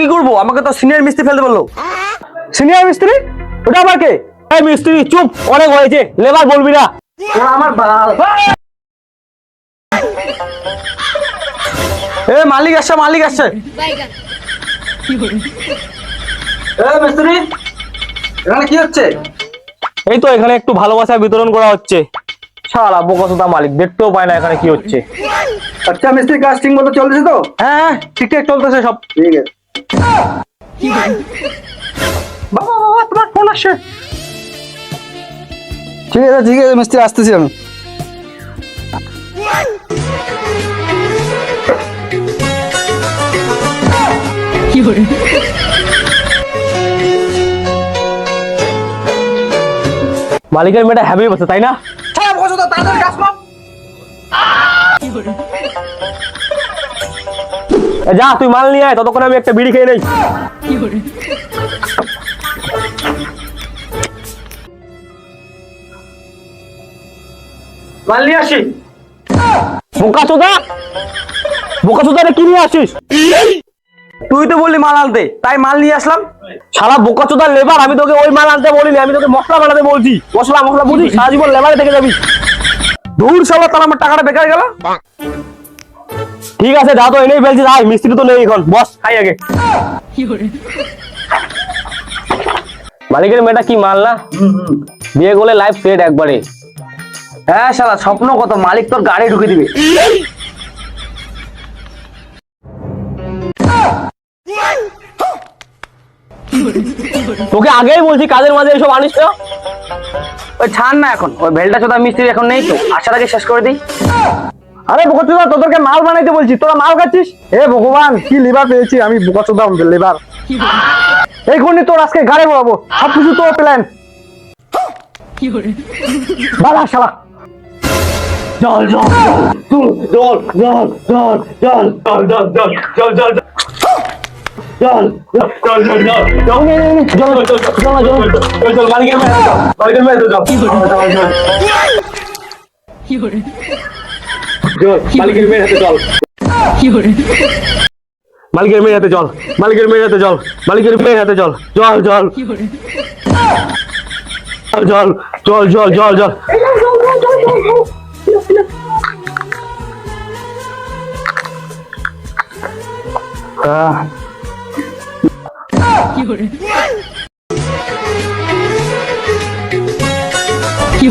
কি করবো? আমাকে তো সিনিয়র মিস্ত্রি ফেলতে বললো। সিনিয়র মিস্ত্রি? ওটা আবার কে? এই মিস্ত্রি চুপ, অনেক হয়েছে, লেবার বলবি না। ওরা আমার এ মালিক আসছে, মালিক আসছে। মিস্ত্রি এখানে কি হচ্ছে? এই তো এখানে একটু ভালোবাসা বিতরণ করা হচ্ছে। শালা বোকাচোদা মালিক, দেখতেও পায় না এখানে কি হচ্ছে। আচ্ছা মিস্ত্রি, কাজ ঠিক মতো চলছে তো? হ্যাঁ ঠিকঠাক চলতেছে সব। ঠিক আছে। বাবা বাবা, তোমার ফোন আসছে। ঠিক আছে ঠিক আছে মিস্ত্রি, আসতেছি আমি। মালিকের মেয়েটা হ্যাপি বসে, তাই না? যা তুই মাল নিয়ে আয়, ততক্ষণ আমি একটা বিড়ি খেয়ে নেই। মাল নিয়ে আসি। বোকাচোদা, বোকাচোদা রে কি নিয়ে আসিস? তুই তো বললি মাল আনতে, তাই মাল নিয়ে আসলাম। শালা বোকাচোদা লেবার, আমি তোকে ওই মাল আনতে বলিনি, আমি তোকে মশলা বানাতে বলছি। মশলা মশলা বুঝি, সারা জীবন লেবারে থেকে যাবি। দূর শালা, তাহলে আমার টাকাটা বেকার গেল। ঠিক আছে, যা তো এনেই ফেলছি, যাই। মিস্ত্রি তো নেই এখন, বস খাই আগে। মালিকের মেয়েটা কি মাল না? বিয়ে করলে লাইফ সেট একবারে। হ্যাঁ শালা, স্বপ্ন কত, মালিক তোর গাড়ি ঢুকে দিবে। তোকে আগেই বলছি কাজের মাঝে এসব আনিস না। ওই ছাড় না, এখন ওই ভেলটা চোদা মিস্ত্রি এখন নেই তো, আসার আগে শেষ করে দিই। আরে বোকাচোদা, তোদেরকে মাল বানাইতে বলছি, তোরা মাল খাচ্ছিস। হে ভগবান, কি লিভার পেয়েছি আমি, বোকাচোদা লিভার। এই ঘূর্ণি তোর আজকে ঘাড়ে বলাবো, সবকিছু তোর প্ল্যান। বাবা শালা, জল জল জল জল জল জল জল জল জল জল জল জল জল জল জল জল জল জল মালিকের মেয়ে, মালিকের মেয়ে জল মালিকের মেয়ের হাতে জল, মালিকের মেয়ের হাতে জল, মালিকের মেয়ের হাতে জল, মালিকের মেয়ের হাতে জল, জল জল জল জল জল জল জল। কি